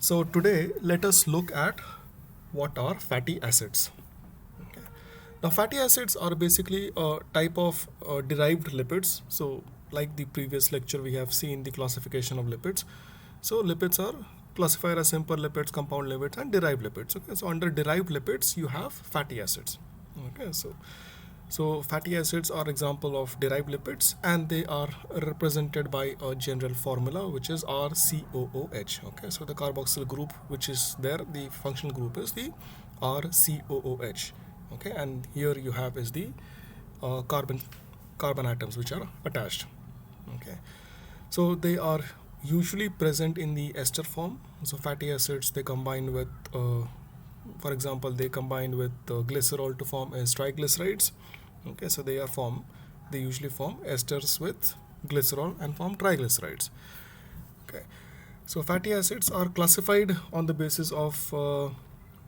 So today let us look at what are fatty acids. Okay. Now fatty acids are basically a type of derived lipids. So like the previous lecture we have seen the classification of lipids. So lipids are classified as simple lipids, compound lipids and derived lipids. Okay. So under derived lipids you have fatty acids. Okay. So fatty acids are example of derived lipids and they are represented by a general formula which is RCOOH. Okay, so the carboxyl group which is there, the functional group is the RCOOH. Okay, and here you have is the carbon atoms which are attached. Okay, so they are usually present in the ester form. So fatty acids they combine with for example they combine with glycerol to form as triglycerides. Okay, so they usually form esters with glycerol and form triglycerides. Okay, so fatty acids are classified on the basis of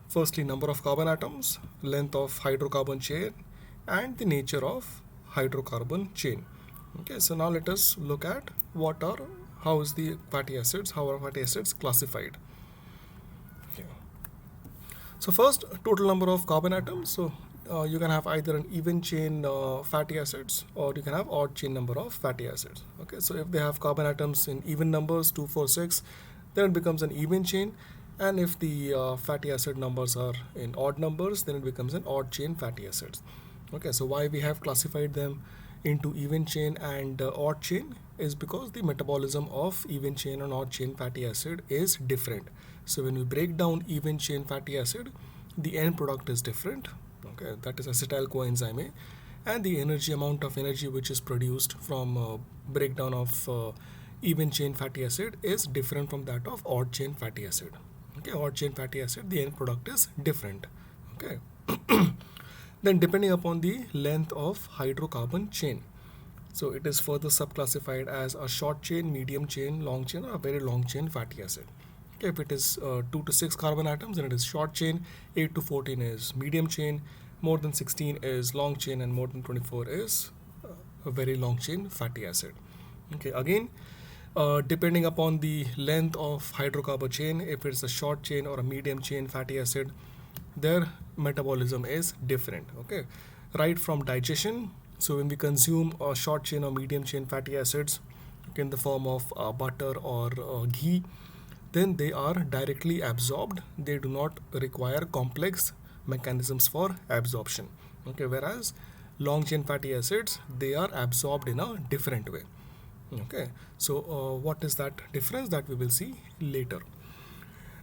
firstly number of carbon atoms, length of hydrocarbon chain and the nature of hydrocarbon chain. Okay, so now let us look at how are fatty acids classified. Okay. So first, total number of carbon atoms. So you can have either an even chain fatty acids or you can have odd chain number of fatty acids. Okay, so if they have carbon atoms in even numbers 2, 4, 6, then it becomes an even chain, and if the fatty acid numbers are in odd numbers, then it becomes an odd chain fatty acids. Okay, so why we have classified them into even chain and odd chain is because the metabolism of even chain and odd chain fatty acid is different. So when we break down even chain fatty acid, the end product is different. Okay, that is acetyl coenzyme A, and the amount of energy which is produced from breakdown of even chain fatty acid is different from that of odd chain fatty acid. Okay, odd chain fatty acid, the end product is different. Okay. Then depending upon the length of hydrocarbon chain, so it is further subclassified as a short chain, medium chain, long chain, or a very long chain fatty acid. Okay, if it is 2 to 6 carbon atoms, then it is short chain, 8 to 14 is medium chain, more than 16 is long chain, and more than 24 is a very long chain fatty acid. Okay, again, depending upon the length of hydrocarbon chain, if it's a short chain or a medium chain fatty acid, their metabolism is different. Okay, right from digestion. So when we consume a short chain or medium chain fatty acids, okay, in the form of butter or ghee, then they are directly absorbed. They do not require complex mechanisms for absorption. Okay, whereas long chain fatty acids they are absorbed in a different way. Okay, so what is that difference that we will see later.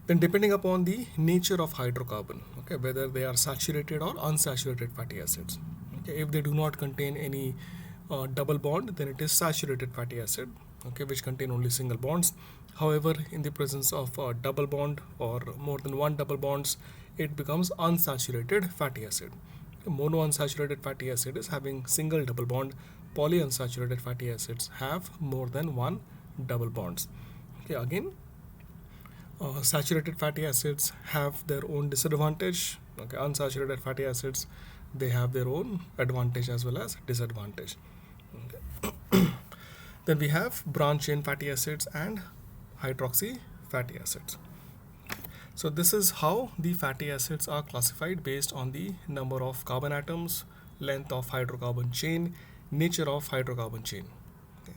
Then depending upon the nature of hydrocarbon, okay, whether they are saturated or unsaturated fatty acids. Okay, if they do not contain any double bond, then it is saturated fatty acid, okay, which contain only single bonds. However, in the presence of a double bond or more than one double bonds, it becomes unsaturated fatty acid. Monounsaturated fatty acid is having single double bond. Polyunsaturated fatty acids have more than one double bonds. Okay, again, saturated fatty acids have their own disadvantage. Okay, unsaturated fatty acids they have their own advantage as well as disadvantage. Okay. Then we have branch chain fatty acids and hydroxy fatty acids. So this is how the fatty acids are classified based on the number of carbon atoms, length of hydrocarbon chain, nature of hydrocarbon chain. Okay.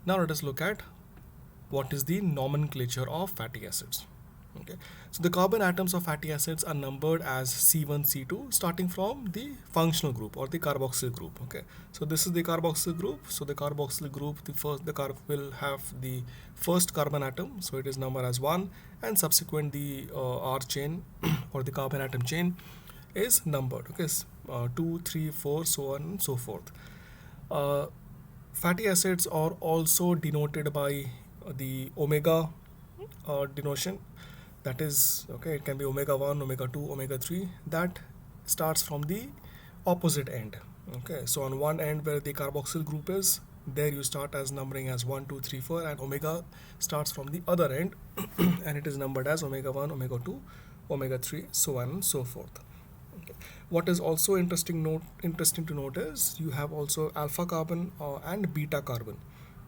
Now let us look at what is the nomenclature of fatty acids. Okay, so the carbon atoms of fatty acids are numbered as C1, C2 starting from the functional group or the carboxyl group. Okay, so this is the carboxyl group. So the carboxyl group, the carb will have the first carbon atom, so it is numbered as 1, and subsequent the R chain or the carbon atom chain is numbered. Okay, 2, 3, 4, so on and so forth. Fatty acids are also denoted by the omega denotation, that is, okay, it can be omega 1, omega 2, omega 3, that starts from the opposite end. Okay, so on one end where the carboxyl group is, there you start as numbering as 1, 2, 3, 4, and omega starts from the other end and it is numbered as omega 1, omega 2, omega 3, so on and so forth. Okay. What is also interesting to note is you have also alpha carbon and beta carbon.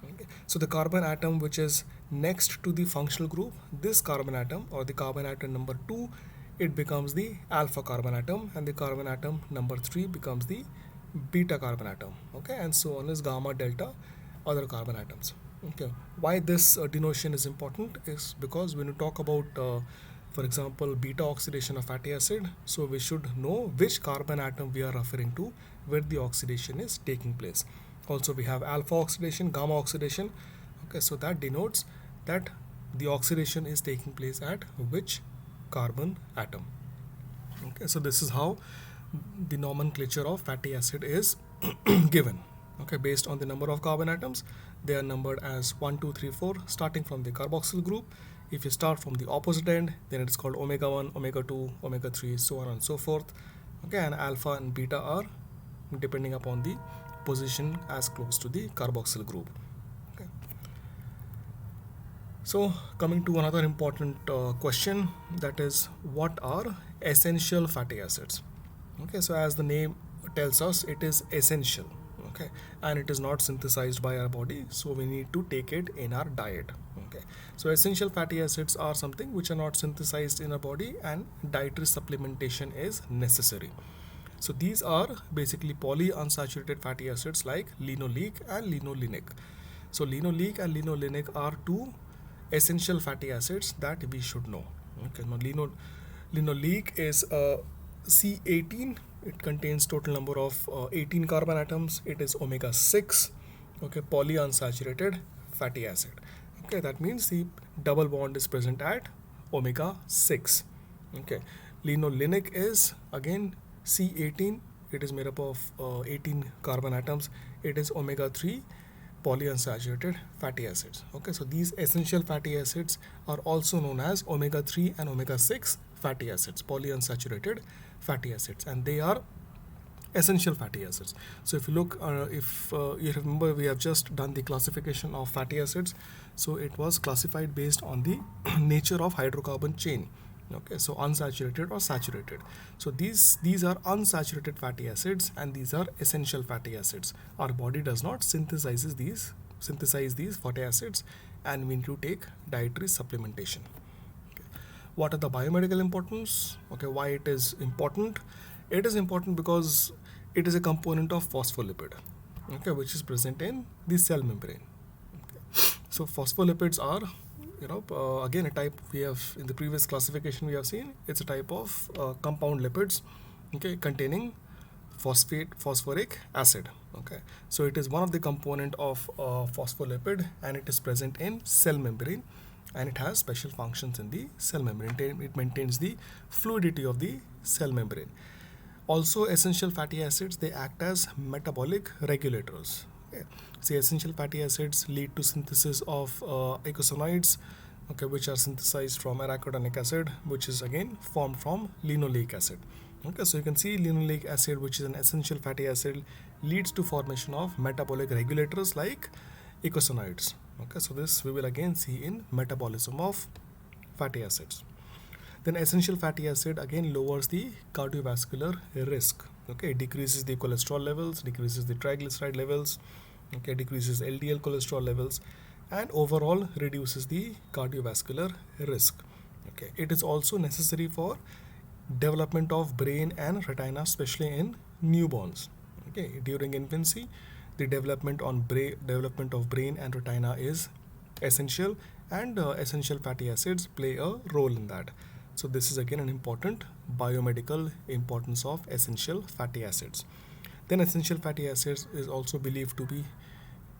Okay. So the carbon atom which is next to the functional group, this carbon atom or the carbon atom number 2, it becomes the alpha carbon atom, and the carbon atom number 3 becomes the beta carbon atom. Okay, and so on is gamma, delta, other carbon atoms. Okay, why this denotation is important is because when you talk about for example beta oxidation of fatty acid, so we should know which carbon atom we are referring to where the oxidation is taking place. Also we have alpha oxidation, gamma oxidation. Okay, so that denotes that the oxidation is taking place at which carbon atom. Okay, so this is how the nomenclature of fatty acid is given. Okay, based on the number of carbon atoms, they are numbered as 1, 2, 3, 4, starting from the carboxyl group. If you start from the opposite end, then it's called omega 1, omega 2, omega 3, so on and so forth. Okay, and alpha and beta are depending upon the position as close to the carboxyl group. Okay. So coming to another important question, that is, what are essential fatty acids? Okay, so as the name tells us, it is essential. Okay, and it is not synthesized by our body, so we need to take it in our diet. Okay, so essential fatty acids are something which are not synthesized in our body, and dietary supplementation is necessary. So these are basically polyunsaturated fatty acids like linoleic and linolenic. So linoleic and linolenic are two essential fatty acids that we should know. Okay, now linoleic is C18. It contains total number of 18 carbon atoms. It is omega 6. Okay, polyunsaturated fatty acid. Okay, that means the double bond is present at omega 6. Okay, linolenic is again C18. It is made up of 18 carbon atoms. It is omega 3 polyunsaturated fatty acids. Okay, so these essential fatty acids are also known as omega 3 and omega 6 fatty acids, polyunsaturated fatty acids, and they are essential fatty acids. So if you look, if you remember, we have just done the classification of fatty acids. So it was classified based on the nature of hydrocarbon chain. Okay, so unsaturated or saturated. So these are unsaturated fatty acids, and these are essential fatty acids. Our body does not synthesize these fatty acids, and we need to take dietary supplementation. Okay. What are the biomedical importance? Okay, why it is important? It is important because it is a component of phospholipid, okay, which is present in the cell membrane. Okay. So phospholipids are, again, a type we have in the previous classification we have seen. It's a type of compound lipids, okay, containing phosphoric acid. Okay, so it is one of the component of phospholipid, and it is present in cell membrane, and it has special functions in the cell membrane. It maintains the fluidity of the cell membrane. Also, essential fatty acids, they act as metabolic regulators. Okay. See, essential fatty acids lead to synthesis of eicosanoids, okay, which are synthesized from arachidonic acid, which is again formed from linoleic acid. Okay, so you can see linoleic acid, which is an essential fatty acid, leads to formation of metabolic regulators like eicosanoids. Okay, so this we will again see in metabolism of fatty acids. Then essential fatty acid again lowers the cardiovascular risk. Okay, it decreases the cholesterol levels, decreases the triglyceride levels, okay, decreases LDL cholesterol levels, and overall reduces the cardiovascular risk. Okay, it is also necessary for development of brain and retina, especially in newborns. Okay, during infancy, the development of brain and retina is essential, and essential fatty acids play a role in that. So this is again an important biomedical importance of essential fatty acids. Then essential fatty acids is also believed to be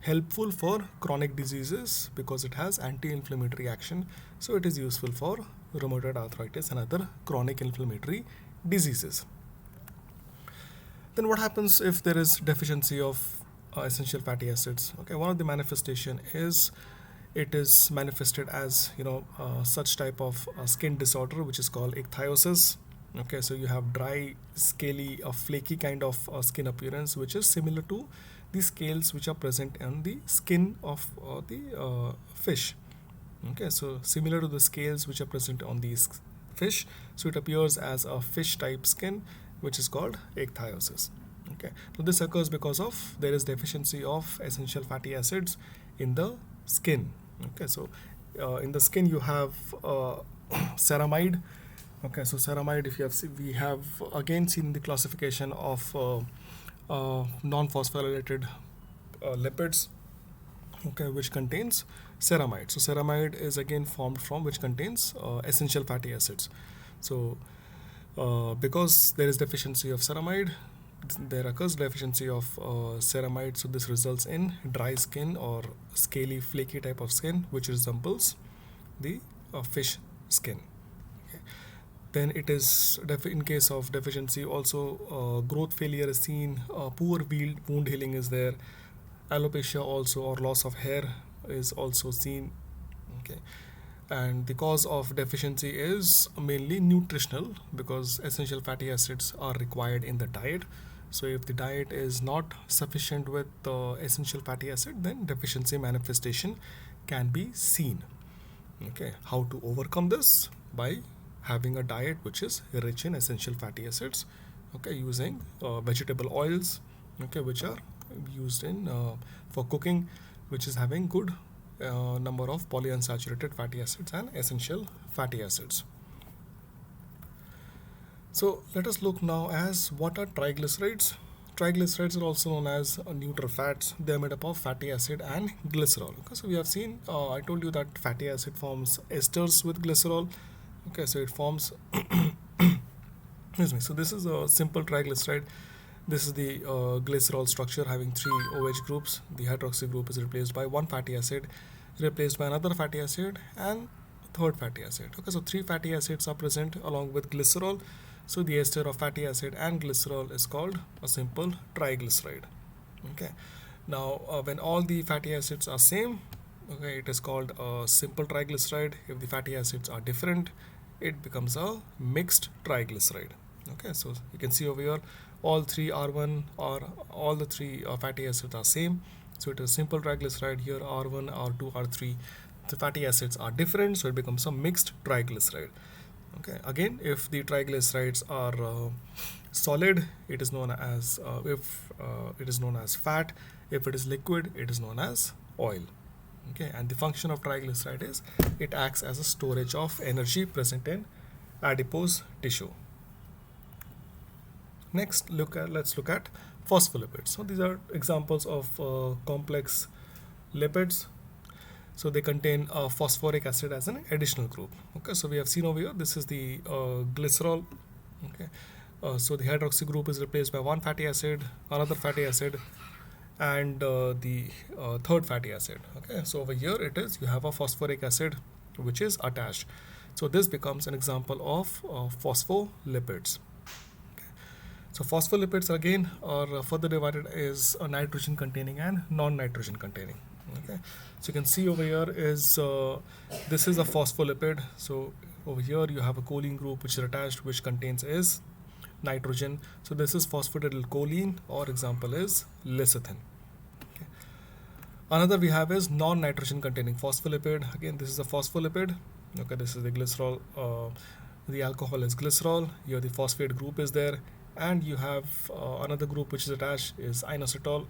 helpful for chronic diseases because it has anti-inflammatory action. So it is useful for rheumatoid arthritis and other chronic inflammatory diseases. Then what happens if there is deficiency of essential fatty acids? Okay, one of the manifestation is it is manifested as such type of skin disorder, which is called ichthyosis. Okay, so you have dry, scaly, flaky kind of skin appearance, which is similar to the scales which are present on the skin of the fish. Okay, so similar to the scales which are present on these fish, so it appears as a fish type skin, which is called ichthyosis. Okay, so this occurs because of there is deficiency of essential fatty acids in the skin. Okay, so in the skin you have ceramide. Okay, so ceramide, if you have we have again seen the classification of non-phosphorylated lipids, okay, which contains ceramide. So ceramide is again formed from which contains essential fatty acids. So because there is deficiency of ceramide, there occurs deficiency of ceramide, so this results in dry skin or scaly flaky type of skin which resembles the fish skin. Okay. Then it is in case of deficiency also growth failure is seen, poor wound healing is there, alopecia also or loss of hair is also seen. Okay, and the cause of deficiency is mainly nutritional because essential fatty acids are required in the diet. So if the diet is not sufficient with essential fatty acid, then deficiency manifestation can be seen. Okay, how to overcome this? By having a diet which is rich in essential fatty acids, okay, using vegetable oils, okay, which are used in for cooking, which is having good number of polyunsaturated fatty acids and essential fatty acids. So let us look now as what are triglycerides. Triglycerides are also known as neutral fats. They are made up of fatty acid and glycerol. Okay, so we have seen, I told you that fatty acid forms esters with glycerol. Okay, so it forms excuse me. So this is a simple triglyceride. This is the glycerol structure having 3 OH groups. The hydroxy group is replaced by one fatty acid, replaced by another fatty acid, and third fatty acid. Okay, so 3 fatty acids are present along with glycerol. So the ester of fatty acid and glycerol is called a simple triglyceride. Okay, now when all the fatty acids are same, okay, it is called a simple triglyceride. If the fatty acids are different, it becomes a mixed triglyceride. Okay, so you can see over here all 3 R1 or all the 3 fatty acids are same, so it is simple triglyceride. Here R1, R2, R3, the fatty acids are different, so it becomes a mixed triglyceride. Okay, again, if the triglycerides are solid, it is known as it is known as fat. If it is liquid, it is known as oil. Okay, and the function of triglyceride is it acts as a storage of energy present in adipose tissue. Next, let's look at phospholipids. So these are examples of complex lipids. So they contain phosphoric acid as an additional group. Okay, so we have seen over here, this is the glycerol. Okay, so the hydroxy group is replaced by one fatty acid, another fatty acid, and the third fatty acid. Okay, so over here it is, you have a phosphoric acid which is attached. So this becomes an example of phospholipids. So phospholipids again are further divided as nitrogen containing and non-nitrogen containing. Okay, so you can see over here is this is a phospholipid. So over here you have a choline group which is attached, which contains is nitrogen. So this is phosphatidylcholine, or example is lecithin. Okay. Another we have is non-nitrogen containing phospholipid. Again, this is a phospholipid. Okay, this is the glycerol. The alcohol is glycerol. Here the phosphate group is there, and you have another group which is attached is inositol.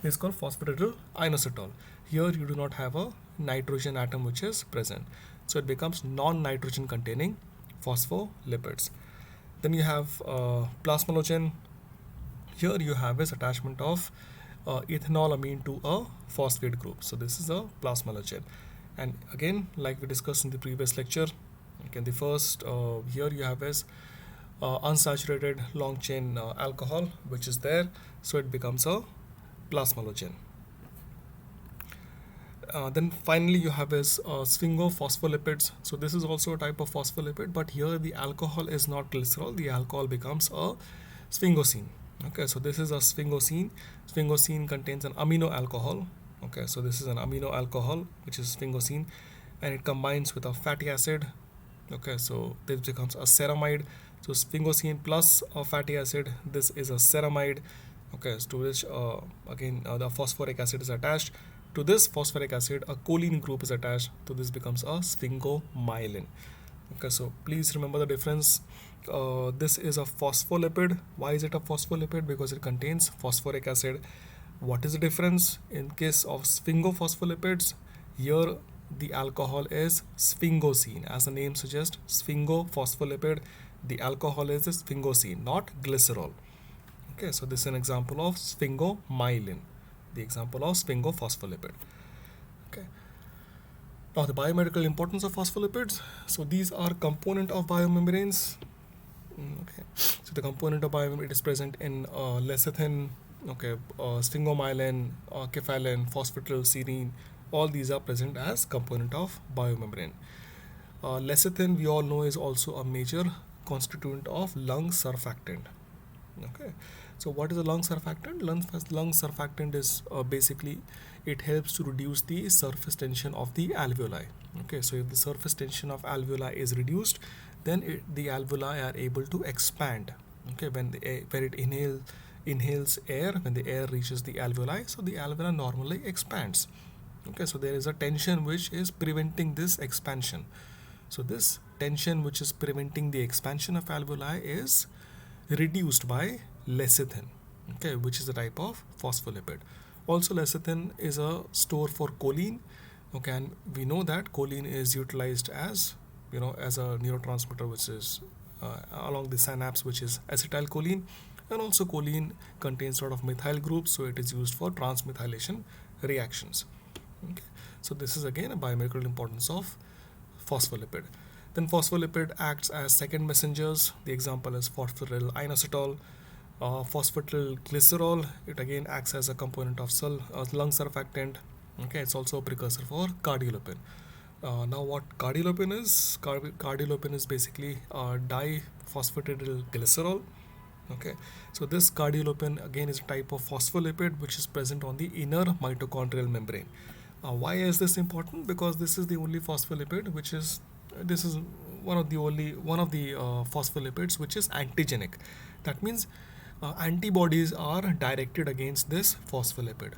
It's called phosphatidylinositol. Here you do not have a nitrogen atom which is present, so it becomes non-nitrogen containing phospholipids. Then you have plasmalogen. Here you have is attachment of ethanolamine to a phosphate group, so this is a plasmalogen. And again, like we discussed in the previous lecture, okay, the first here you have is unsaturated long chain alcohol which is there, so it becomes a plasmalogen. Then finally you have is sphingophospholipid. So this is also a type of phospholipid, but here the alcohol is not glycerol, the alcohol becomes a sphingosine. Okay, so this is a sphingosine. Sphingosine contains an amino alcohol. Okay, so this is an amino alcohol which is sphingosine, and it combines with a fatty acid. Okay, so this becomes a ceramide. So sphingosine plus a fatty acid, this is a ceramide. Okay, so to which again the phosphoric acid is attached. To this phosphoric acid, a choline group is attached. So this becomes a sphingomyelin. Okay, so please remember the difference. This is a phospholipid. Why is it a phospholipid? Because it contains phosphoric acid. What is the difference in case of sphingophospholipids? Here the alcohol is sphingosine. As the name suggests, sphingophospholipid, the alcohol is the sphingosine, not glycerol. Okay, so this is an example of sphingomyelin, the example of sphingophospholipid. Okay. Now the biomedical importance of phospholipids. So these are component of biomembranes. Okay. So the component of biomembrane, it is present in lecithin, okay, sphingomyelin, kephalin, phosphatidylserine. All these are present as component of biomembrane. Lecithin, we all know, is also a major constituent of lung surfactant. Okay, so what is a lung surfactant? Lung surfactant is basically, it helps to reduce the surface tension of the alveoli. Okay, so if the surface tension of alveoli is reduced, then the alveoli are able to expand. Okay, when it inhales air, when the air reaches the alveoli, so the alveoli normally expands. Okay, so there is a tension which is preventing this expansion. So this tension which is preventing the expansion of alveoli is reduced by lecithin, okay, which is a type of phospholipid. Also, lecithin is a store for choline, okay, and we know that choline is utilized as, as a neurotransmitter, which is along the synapse, which is acetylcholine, and also choline contains sort of methyl groups, so it is used for transmethylation reactions. Okay, so this is again a biomedical importance of phospholipid. Then phospholipid acts as second messengers. The example is phosphatidyl inositol. Phosphatidylglycerol, it again acts as a component of lung surfactant. Okay, it's also a precursor for cardiolipin. Now what cardiolipin is? Cardiolipin is basically diphosphatidylglycerol. Okay, so this cardiolipin again is a type of phospholipid which is present on the inner mitochondrial membrane. Why is this important? Because this is the only phospholipid which is one of the phospholipids which is antigenic. That means antibodies are directed against this phospholipid.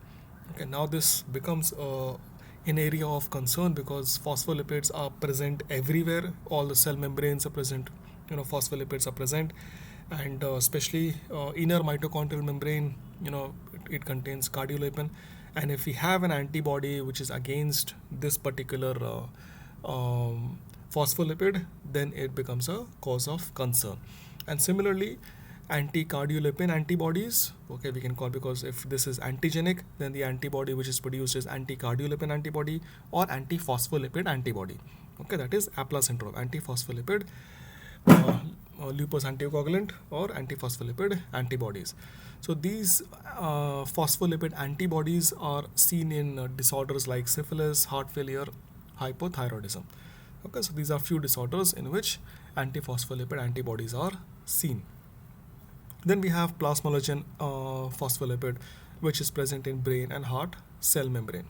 Okay, now this becomes an area of concern because phospholipids are present everywhere. All the cell membranes are present. Phospholipids are present, and especially inner mitochondrial membrane. It contains cardiolipin, and if we have an antibody which is against this particular phospholipid, then it becomes a cause of concern. And similarly, anti-cardiolipin antibodies, okay, we can call, because if this is antigenic, then the antibody which is produced is anti-cardiolipin antibody or anti-phospholipid antibody. Okay, that is APLA syndrome, anti-phospholipid lupus anticoagulant or antiphospholipid antibodies. So these phospholipid antibodies are seen in disorders like syphilis, heart failure, hypothyroidism. Okay, so these are few disorders in which antiphospholipid antibodies are seen. Then we have plasmalogen phospholipid, which is present in brain and heart cell membrane.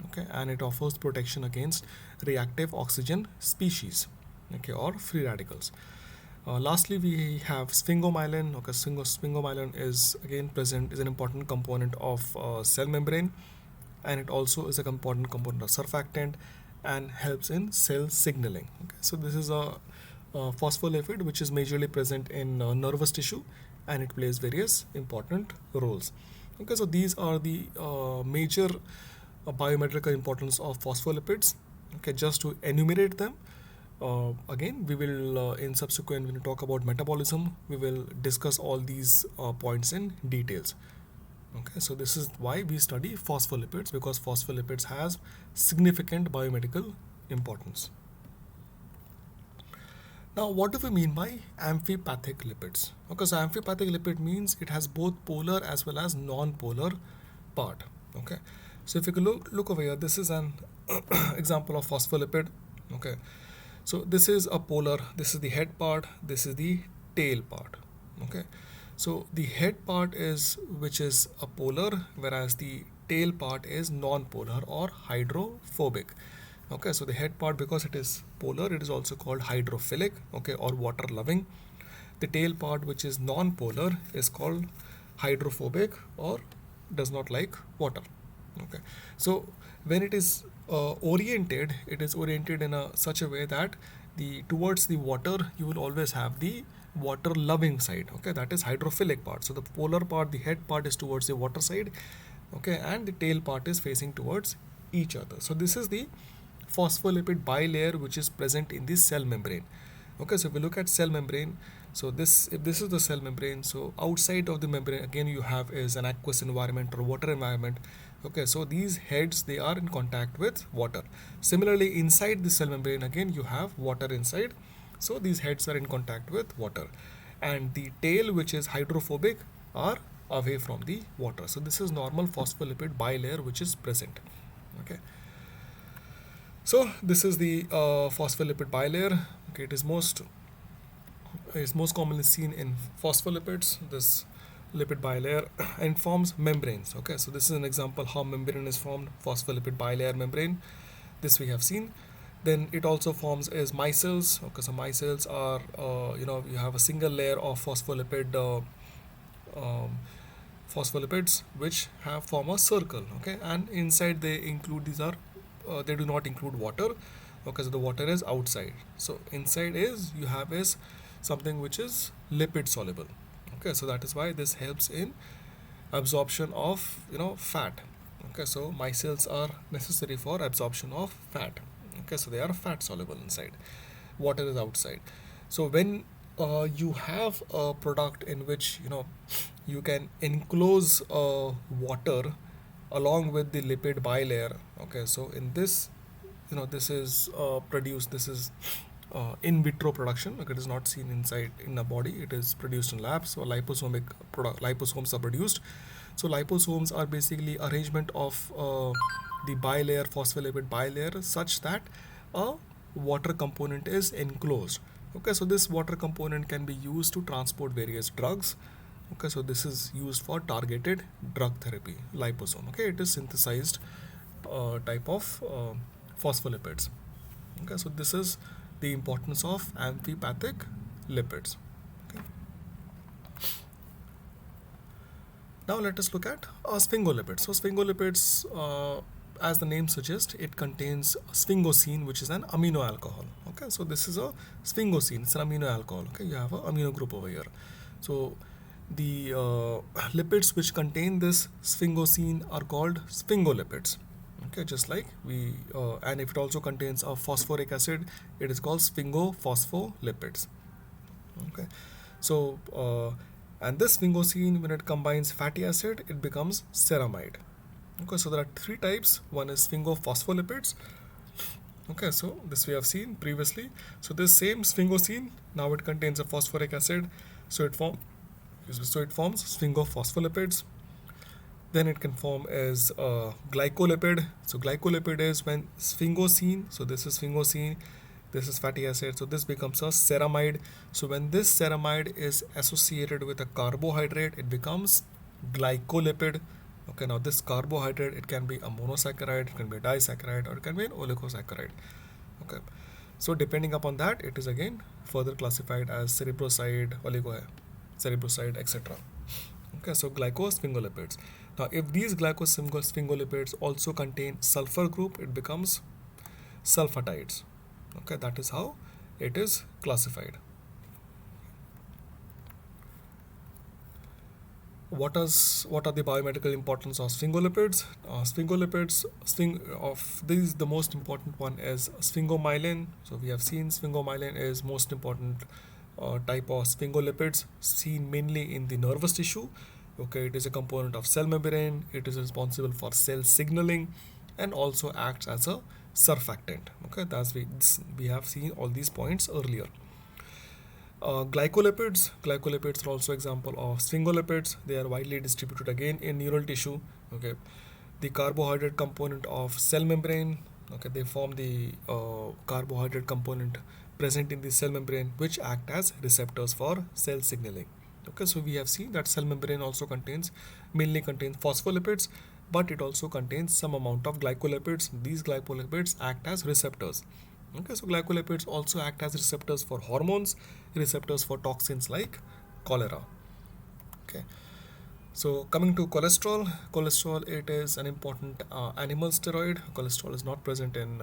Okay, and it offers protection against reactive oxygen species, okay, or free radicals. Lastly, we have sphingomyelin. Okay, sphingomyelin is again present, is an important component of cell membrane, and it also is a important component of surfactant and helps in cell signaling. Okay, so this is a phospholipid which is majorly present in nervous tissue, and it plays various important roles. Okay, so these are the major biomedical importance of phospholipids. Okay, just to enumerate them. Again, we will in subsequent, when we talk about metabolism, we will discuss all these points in details. Okay, so this is why we study phospholipids, because phospholipids has significant biomedical importance. Now, what do we mean by amphipathic lipids? Because amphipathic lipid means it has both polar as well as non-polar part. Okay, so if you look over here, this is an example of phospholipid. Okay, so this is a polar, this is the head part, this is the tail part. Okay, so the head part is which is a polar, whereas the tail part is non-polar or hydrophobic. Okay, so the head part, because it is polar, it is also called hydrophilic, okay, or water loving. The tail part, which is non-polar, is called hydrophobic or does not like water. Okay, so when it is oriented, it is oriented in such a way that towards the water you will always have the water loving side. Okay, that is hydrophilic part. So the polar part, the head part, is towards the water side, okay, and the tail part is facing towards each other. So this is the phospholipid bilayer which is present in the cell membrane. Okay, so if we look at cell membrane, so this, if this is the cell membrane, so outside of the membrane again you have is an aqueous environment or water environment. Okay, so these heads, they are in contact with water. Similarly, inside the cell membrane again you have water inside, so these heads are in contact with water, and the tail, which is hydrophobic, are away from the water. So this is normal phospholipid bilayer which is present. Okay, so this is the phospholipid bilayer. Okay, it is most commonly seen in phospholipids, this lipid bilayer, and forms membranes. Okay, so this is an example how membrane is formed, phospholipid bilayer membrane. This we have seen. Then it also forms as micelles. Okay, so micelles are, you have a single layer of um, phospholipids which have form a circle. Okay, and inside they include, they do not include water. Okay, so the water is outside. So inside is, you have is something which is lipid soluble. Okay, so that is why this helps in absorption of fat. Okay, so micelles are necessary for absorption of fat. Okay, so they are fat soluble inside, water is outside. So when you have a product in which you can enclose water along with the lipid bilayer. Okay, so in this, this is produced, this is in vitro production. Okay, it is not seen inside in the body, it is produced in labs. So liposomes are produced. So liposomes are basically arrangement of the bilayer, phospholipid bilayer, such that a water component is enclosed. Okay, so this water component can be used to transport various drugs. Okay, so this is used for targeted drug therapy, liposome. Okay, it is synthesized type of phospholipids. Okay, so this is the importance of amphipathic lipids. Okay. Now let us look at sphingolipids. So sphingolipids, as the name suggests, it contains sphingosine, which is an amino alcohol. Okay, so this is a sphingosine, it's an amino alcohol. Okay, you have an amino group over here. So the lipids which contain this sphingosine are called sphingolipids. Okay, just like and if it also contains a phosphoric acid, it is called sphingophospholipid. Okay, so and this sphingosine, when it combines fatty acid, it becomes ceramide. Okay, so there are three types. One is sphingophospholipid. Okay, so this we have seen previously. So this same sphingosine, now it contains a phosphoric acid, so it forms sphingophospholipid. Then it can form as glycolipid. So glycolipid is when sphingosine, so this is sphingosine, this is fatty acid, so this becomes a ceramide. So when this ceramide is associated with a carbohydrate, it becomes glycolipid. Okay, now this carbohydrate, it can be a monosaccharide, it can be a disaccharide, or it can be an oligosaccharide. Okay, so depending upon that, it is again further classified as cerebroside, cerebroside, etc. Okay, so glycosphingolipids. Now if these glycosphingolipids also contain sulfur group, it becomes sulfatides. Okay, that is how it is classified. What are the biomedical importance of sphingolipids? Of these, the most important one is sphingomyelin. So we have seen sphingomyelin is most important type of sphingolipids, seen mainly in the nervous tissue. Okay, it is a component of cell membrane. It is responsible for cell signaling and also acts as a surfactant. Okay, we have seen all these points earlier. Glycolipids are also example of sphingolipids. They are widely distributed again in neural tissue. Okay, the carbohydrate component of cell membrane. Okay, they form the carbohydrate component present in the cell membrane, which act as receptors for cell signaling. Okay, so we have seen that cell membrane also mainly contains phospholipids, but it also contains some amount of glycolipids. These glycolipids act as receptors. Okay, so glycolipids also act as receptors for hormones, receptors for toxins like cholera. Okay, so coming to cholesterol, it is an important animal steroid. Cholesterol is not present in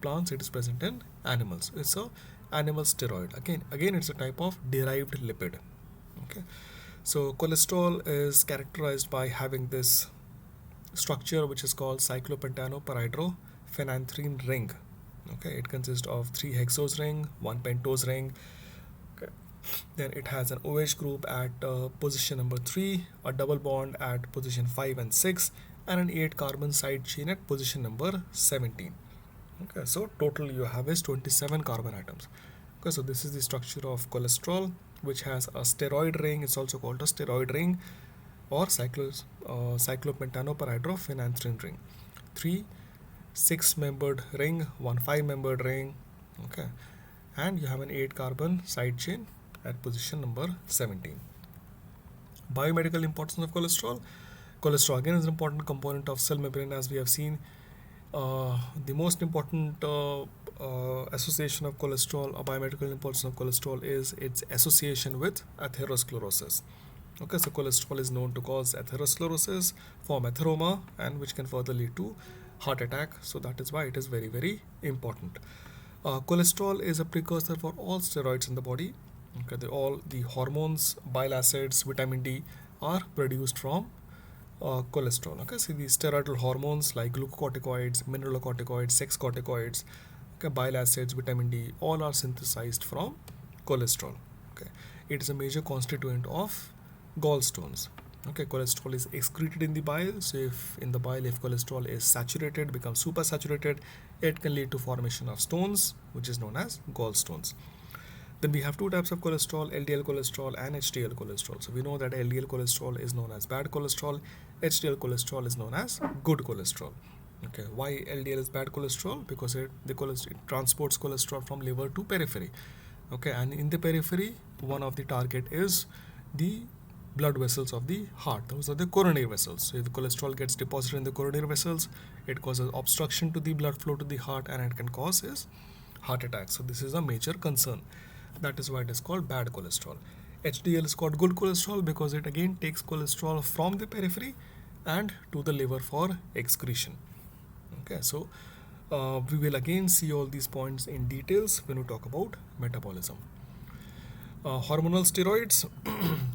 plants, it is present in animals. It's a animal steroid. Again, it's a type of derived lipid. Okay, so cholesterol is characterized by having this structure which is called cyclopentanoperhydrophenanthrene ring. Okay, it consists of 3 hexose ring, 1 pentose ring. Okay. Then it has an OH group at position number 3, a double bond at position 5 and 6, and an 8 carbon side chain at position number 17. Okay, so total you have is 27 carbon atoms. Okay, so this is the structure of cholesterol, which has a steroid ring. It's also called a steroid ring or cyclopentanoperhydrophenanthrene ring. 3 6-membered ring, 1 5-membered ring. Okay, and you have an 8 carbon side chain at position number 17. Biomedical importance of cholesterol. Cholesterol again is an important component of cell membrane, as we have seen. The most important association of cholesterol, or biomedical importance of cholesterol, is its association with atherosclerosis. Okay, so cholesterol is known to cause atherosclerosis, form atheroma, and which can further lead to heart attack. So that is why it is very, very important. Cholesterol is a precursor for all steroids in the body. Okay, all the hormones, bile acids, vitamin D are produced from cholesterol. Okay, so the steroidal hormones like glucocorticoids, mineralocorticoids, sex corticoids, okay, bile acids, vitamin D, all are synthesized from cholesterol. Okay, it is a major constituent of gallstones. Okay, cholesterol is excreted in the bile. So if in the bile, if cholesterol is saturated, becomes supersaturated, it can lead to formation of stones, which is known as gallstones. Then we have two types of cholesterol, LDL cholesterol and HDL cholesterol. So we know that LDL cholesterol is known as bad cholesterol, HDL cholesterol is known as good cholesterol. Okay, why LDL is bad cholesterol? Because it transports cholesterol from liver to periphery. Okay, and in the periphery, one of the target is the blood vessels of the heart. Those are the coronary vessels. So if the cholesterol gets deposited in the coronary vessels, it causes obstruction to the blood flow to the heart, and it can cause heart attack. So this is a major concern. That is why it is called bad cholesterol. HDL is called good cholesterol because it again takes cholesterol from the periphery and to the liver for excretion. Okay, so we will again see all these points in details when we talk about metabolism. Hormonal steroids.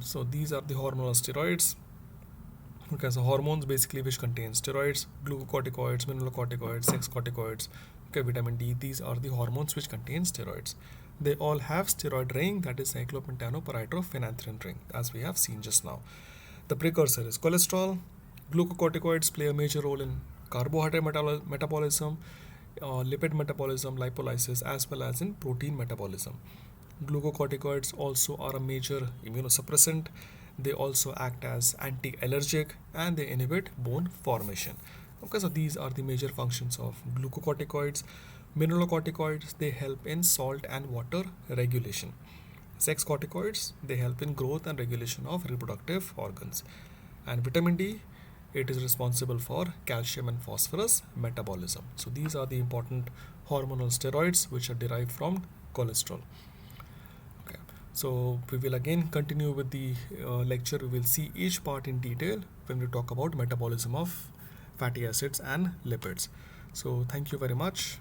So these are the hormonal steroids. Okay, so hormones basically which contain steroids, glucocorticoids, mineralocorticoids, sex corticoids, okay, vitamin D. These are the hormones which contain steroids. They all have steroid ring, that is cyclopentanoperhydrophenanthrene ring, as we have seen just now. The precursor is cholesterol. Glucocorticoids play a major role in carbohydrate metabolism, lipid metabolism, lipolysis, as well as in protein metabolism. Glucocorticoids also are a major immunosuppressant. They also act as anti-allergic and they inhibit bone formation. Okay, so these are the major functions of glucocorticoids. Mineralocorticoids, they help in salt and water regulation. Sex corticoids, they help in growth and regulation of reproductive organs. And vitamin D, it is responsible for calcium and phosphorus metabolism. So these are the important hormonal steroids which are derived from cholesterol. Okay, so we will again continue with the lecture. We will see each part in detail when we talk about metabolism of fatty acids and lipids. So thank you very much.